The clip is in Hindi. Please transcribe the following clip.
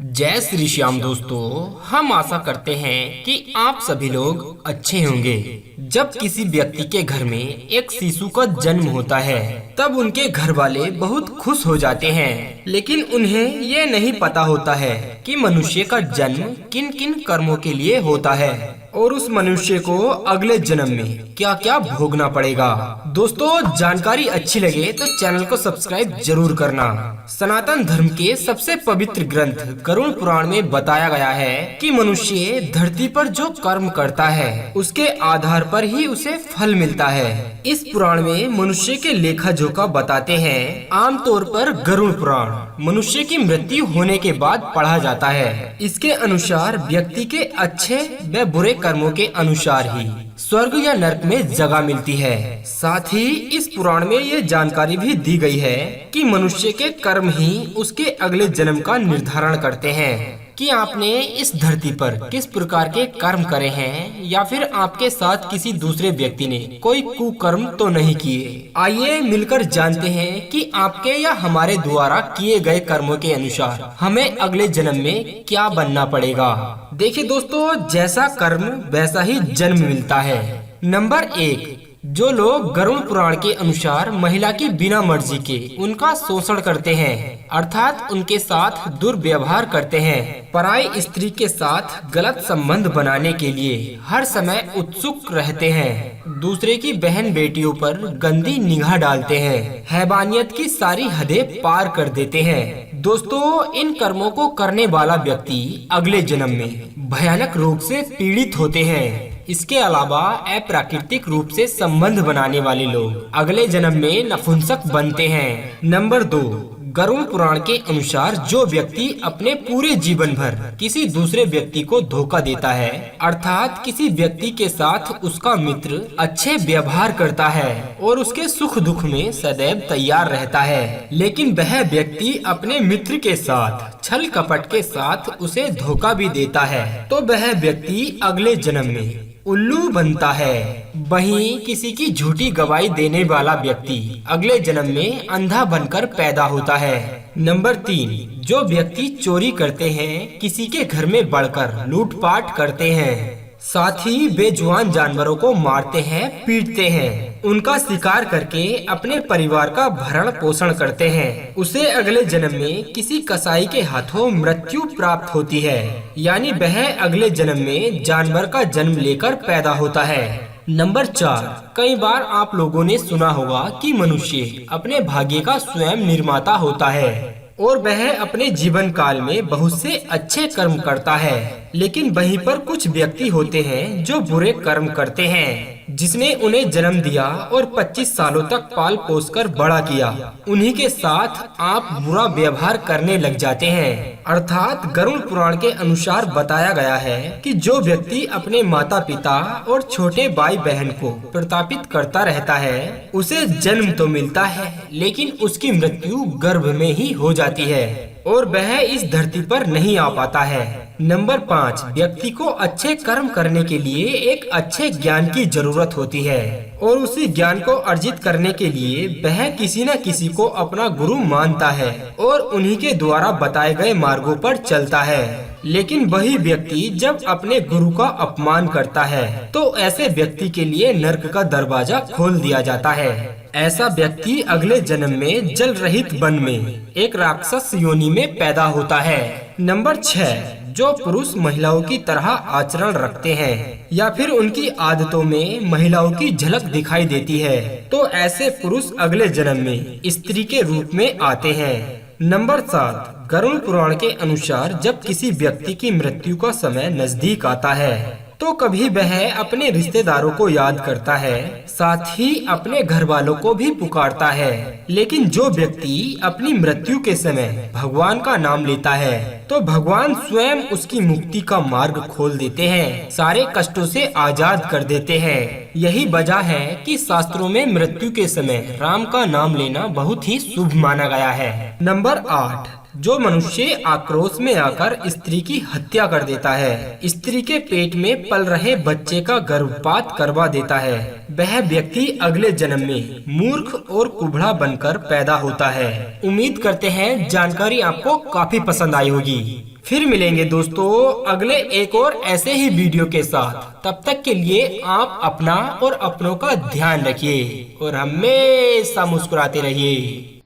जय श्री श्याम दोस्तों, हम आशा करते हैं कि आप सभी लोग अच्छे होंगे। जब किसी व्यक्ति के घर में एक शिशु का जन्म होता है तब उनके घर वाले बहुत खुश हो जाते हैं, लेकिन उन्हें ये नहीं पता होता है कि मनुष्य का जन्म किन किन कर्मों के लिए होता है और उस मनुष्य को अगले जन्म में क्या क्या भोगना पड़ेगा। दोस्तों, जानकारी अच्छी लगे तो चैनल को सब्सक्राइब जरूर करना। सनातन धर्म के सबसे पवित्र ग्रंथ गरुड़ पुराण में बताया गया है कि मनुष्य धरती पर जो कर्म करता है उसके आधार पर ही उसे फल मिलता है। इस पुराण में मनुष्य के लेखा जोखा बताते हैं। आमतौर पर गरुड़ पुराण मनुष्य की मृत्यु होने के बाद पढ़ा जाता है। इसके अनुसार व्यक्ति के अच्छे व बुरे कर्मों के अनुसार ही स्वर्ग या नरक में जगह मिलती है। साथ ही इस पुराण में ये जानकारी भी दी गई है कि मनुष्य के कर्म ही उसके अगले जन्म का निर्धारण करते हैं कि आपने इस धरती पर किस प्रकार के कर्म करे हैं या फिर आपके साथ किसी दूसरे व्यक्ति ने कोई कुकर्म तो नहीं किए। आइए मिलकर जानते हैं कि आपके या हमारे द्वारा किए गए कर्मों के अनुसार हमें अगले जन्म में क्या बनना पड़ेगा। देखिए दोस्तों, जैसा कर्म वैसा ही जन्म मिलता है। नंबर 1, जो लोग गरुड़ पुराण के अनुसार महिला की बिना मर्जी के उनका शोषण करते हैं, अर्थात उनके साथ दुर्व्यवहार करते हैं, पराई स्त्री के साथ गलत संबंध बनाने के लिए हर समय उत्सुक रहते हैं, दूसरे की बहन बेटियों पर गंदी निगाह डालते हैं, हैवानियत की सारी हदें पार कर देते हैं। दोस्तों, इन कर्मों को करने वाला व्यक्ति अगले जन्म में भयानक रोग से पीड़ित होते हैं। इसके अलावा अप्राकृतिक रूप से संबंध बनाने वाले लोग अगले जन्म में नपुंसक बनते हैं। नंबर 2, गरुड़ पुराण के अनुसार जो व्यक्ति अपने पूरे जीवन भर किसी दूसरे व्यक्ति को धोखा देता है, अर्थात किसी व्यक्ति के साथ उसका मित्र अच्छे व्यवहार करता है और उसके सुख दुख में सदैव तैयार रहता है, लेकिन वह व्यक्ति अपने मित्र के साथ छल कपट के साथ उसे धोखा भी देता है, तो वह व्यक्ति अगले जन्म में उल्लू बनता है। वहीं किसी की झूठी गवाही देने वाला व्यक्ति अगले जन्म में अंधा बनकर पैदा होता है। नंबर 3, जो व्यक्ति चोरी करते हैं, किसी के घर में बढ़कर लूटपाट करते हैं, साथ ही बेजुबान जानवरों को मारते हैं, पीटते हैं, उनका शिकार करके अपने परिवार का भरण पोषण करते हैं, उसे अगले जन्म में किसी कसाई के हाथों मृत्यु प्राप्त होती है, यानी वह अगले जन्म में जानवर का जन्म लेकर पैदा होता है। नंबर 4, कई बार आप लोगों ने सुना होगा कि मनुष्य अपने भाग्य का स्वयं निर्माता होता है और वह अपने जीवन काल में बहुत से अच्छे कर्म करता है, लेकिन वहीं पर कुछ व्यक्ति होते हैं जो बुरे कर्म करते हैं। जिसने उन्हें जन्म दिया और 25 सालों तक पाल पोस कर बड़ा किया, उन्हीं के साथ आप बुरा व्यवहार करने लग जाते हैं। अर्थात गरुड़ पुराण के अनुसार बताया गया है कि जो व्यक्ति अपने माता पिता और छोटे भाई बहन को प्रताड़ित करता रहता है, उसे जन्म तो मिलता है लेकिन उसकी मृत्यु गर्भ में ही हो जाती है और वह इस धरती पर नहीं आ पाता है। नंबर 5, व्यक्ति को अच्छे कर्म करने के लिए एक अच्छे ज्ञान की जरूरत होती है और उसी ज्ञान को अर्जित करने के लिए वह किसी न किसी को अपना गुरु मानता है और उन्हीं के द्वारा बताए गए मार्गों पर चलता है। लेकिन वही व्यक्ति जब अपने गुरु का अपमान करता है तो ऐसे व्यक्ति के लिए नरक का दरवाजा खोल दिया जाता है। ऐसा व्यक्ति अगले जन्म में जल रहित वन में एक राक्षस योनि में पैदा होता है। नंबर 6, जो पुरुष महिलाओं की तरह आचरण रखते हैं या फिर उनकी आदतों में महिलाओं की झलक दिखाई देती है, तो ऐसे पुरुष अगले जन्म में स्त्री के रूप में आते हैं। नंबर 7, गरुड़ पुराण के अनुसार जब किसी व्यक्ति की मृत्यु का समय नजदीक आता है तो कभी वह अपने रिश्तेदारों को याद करता है, साथ ही अपने घर वालों को भी पुकारता है, लेकिन जो व्यक्ति अपनी मृत्यु के समय भगवान का नाम लेता है तो भगवान स्वयं उसकी मुक्ति का मार्ग खोल देते हैं, सारे कष्टों से आजाद कर देते हैं। यही वजह है कि शास्त्रों में मृत्यु के समय राम का नाम लेना बहुत ही शुभ माना गया है। नंबर 8, जो मनुष्य आक्रोश में आकर स्त्री की हत्या कर देता है, स्त्री के पेट में पल रहे बच्चे का गर्भपात करवा देता है, वह व्यक्ति अगले जन्म में मूर्ख और कुबड़ा बनकर पैदा होता है। उम्मीद करते हैं जानकारी आपको काफी पसंद आई होगी। फिर मिलेंगे दोस्तों अगले एक और ऐसे ही वीडियो के साथ। तब तक के लिए आप अपना और अपनों का ध्यान रखिए और हमेशा मुस्कुराते रहिए।